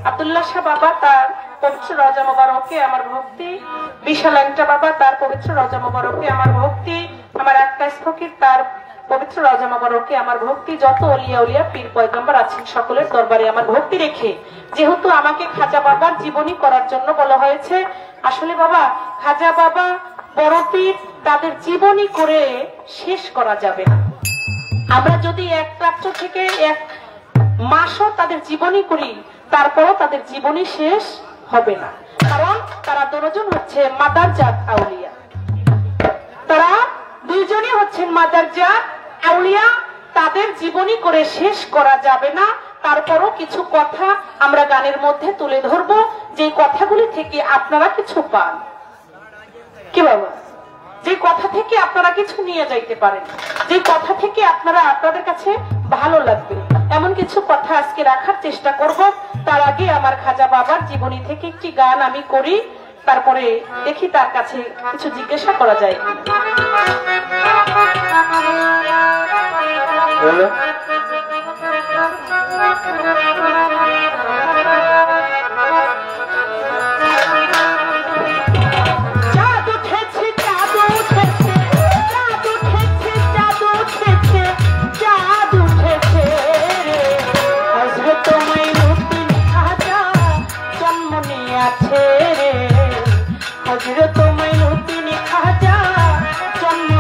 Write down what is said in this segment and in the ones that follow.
আব্দুল্লাহ শাহ বাবা তার পবিত্র রওজা মোবারকে আমার ভক্তি, বিশাল একটা বাবা তার পবিত্র রওজা মোবারকে আমার ভক্তি, আমার আক্কাস ফকির তার পবিত্র রওজা মোবারকে আমার ভক্তি, যত ওলিয়া উলিয়া পীর পয়গম্বর আছেন সকলের দরবারে আমার ভক্তি রেখে, যেহেতু আমাকে খাজা বাবার জীবনী করার জন্য বলা হয়েছে, আসলে বাবা খাজা বাবা বড় পীর তাদের জীবনী করে শেষ করা যাবে না। আমরা যদি এক রাত্র থেকে এক মাসও তাদের জীবনী করি, তারপরও তাদের জীবনী শেষ হবে না, কারণ তারা দুজন হচ্ছে মাদারজাত আউলিয়া, তারা দুইজনই হচ্ছেন মাদারজাত আউলিয়া। তাদের জীবনী করে শেষ করা যাবে না। তারপরও কিছু কথা আমরা গানের মধ্যে তুলে ধরবো, যে কথাগুলি থেকে আপনারা কিছু পান, কি বাবা, যে কথা থেকে আপনারা কিছু নিয়ে যাইতে পারেন, যে কথা থেকে আপনারা আপনাদের কাছে ভালো লাগবে, এমন কিছু কথা আজকে রাখার চেষ্টা করব। তার আগে আমার খাজা বাবার জীবনী থেকে একটি গান আমি করি, তারপরে দেখি তার কাছে কিছু জিজ্ঞাসা করা যায়। হযরত মাইনুদ্দিন খাজা জন্ম নিয়েছে রে, হযরত মাইনুদ্দিন খাজা জন্ম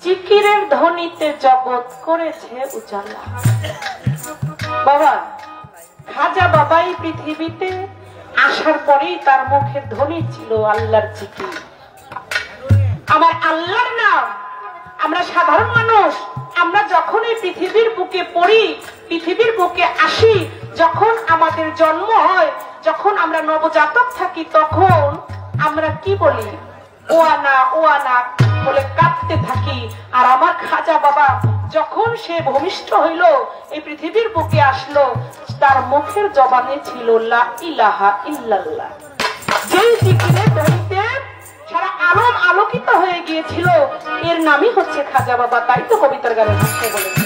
জিকিরের ধ্বনিতে জগৎ করেছে উজালা। বাবা খাজা বাবাই পৃথিবীতে আসার পরেই তার মুখের ধ্বনি ছিল আল্লাহর জিকির। আমার আল্লাহর নাম। আমরা সাধারণ মানুষ, আমরা যখন এই পৃথিবীর বুকে পড়ি, পৃথিবীর বুকে আসি, যখন আমাদের জন্ম হয়, যখন আমরা নবজাতক থাকি, তখন আমরা কি বলি? ওয়ানা ওয়ানা বলে কাঁদতে থাকি। আর আমার খাজা বাবা যখন সে ভূমিষ্ঠ হইল, এই পৃথিবীর বুকে আসলো, তার মুখের জবানে ছিল লা ইলাহা ইল্লাল্লাহ। যেই জিকিরের ধ্বনিতে সারা আলম আলোকিত হয়ে গিয়েছিল, এর নামই হচ্ছে খাজা বাবা। তাই তো কবিতার গানে ভাষায় বলেছে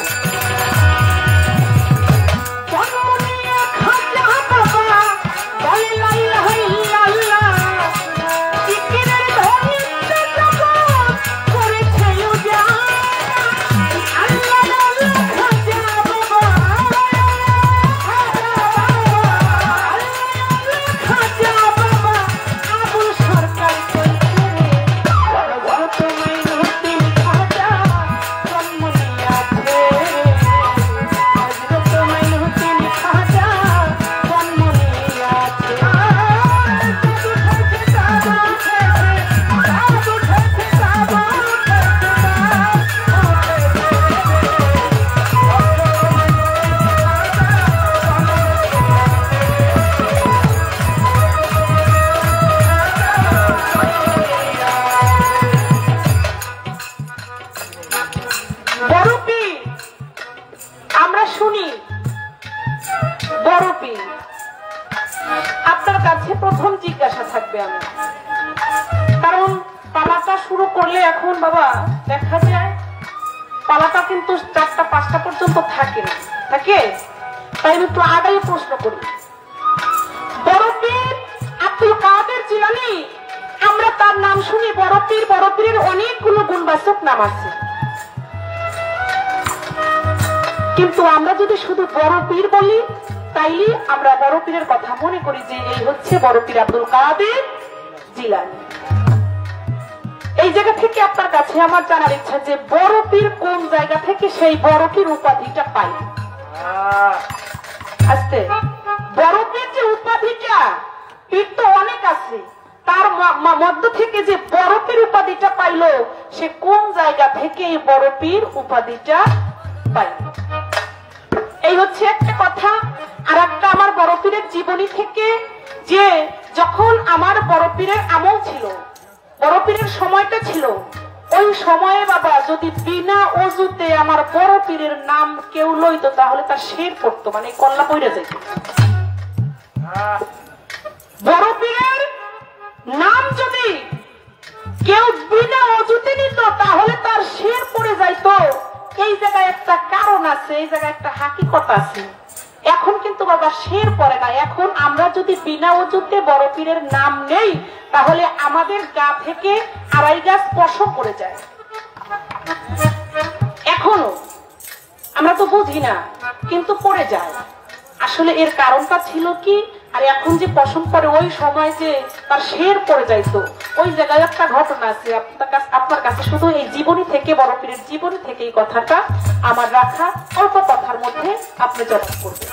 আপনার কাছে প্রথম জিজ্ঞাসা থাকবে আমার, কারণ পালাটা শুরু করলে এখন বাবা দেখা যায় পালাটা কিন্তু 4টা 5টা পর্যন্ত থাকে না, থাকে। তাই একটু আগাই প্রশ্ন করি। বড় পীর আব্দুল কাদের জিলানী, আমরা তার নাম শুনি বড় পীর। বড় পীরের অনেকগুলো গুণবাচক নাম আছে, কিন্তু আমরা যদি শুধু বড় পীর বলি, তাইলে আমরা বড় পীরের কথা মনে করি যে এই হচ্ছে বড় পীর আব্দুল কাদের জিলানী। এই জায়গা থেকে আপনার কাছে আমার জানার ইচ্ছা যে বড় পীর কোন জায়গা থেকে সেই বড় পীর উপাধিটা পাই? আস্তে, বড় পীর যে উপাধিটা, পীর তো অনেক আছে, তার মধ্য থেকে যে বড় পীর উপাধিটা পাইলো, সে কোন জায়গা থেকে এই বড় পীর উপাধিটা পাইল? এই হচ্ছে একটা কথা। আর একটা আমার বড় পীরের জীবনী থেকে, যে যখন আমার বড় পীরের আমল ছিল, বড় পীরের সময়টা ছিল, ওই সময়ে বাবা যদি বিনা অজুতে আমার বড় পীরের নাম কেউ লইত, তাহলে তার শের পড়তো, মানে কল্লা পড়ে যেত। বড় পীরের নাম যদি কেউ বিনা অজুতে নিত, তাহলে তার শের পড়ে যাইতো। এই জায়গায় একটা কারণ আছে, এই জায়গায় একটা হাকিকত আছে। এখন কিন্তু বাবা শের পড়ে না। এখন আমরা যদি বিনা অজুতে বড় পীরের নাম নেই, তাহলে আমাদের গা থেকে আড়াই গাছ পশম পড়ে যায়। এখনো আমরা তো বুঝি না, কিন্তু পড়ে যায়। আসলে এর কারণটা ছিল কি? আর এখন যে পশম পড়ে, ওই সময় যে তার শের পড়ে যাইতো, ওই জায়গায় একটা ঘটনা আছে। আপনার কাছে শুধু এই জীবনী থেকে, বড় পীরের জীবনী থেকে এই কথাটা আমার রাখা, অল্প কথার মধ্যে আপনি জবাব করবেন।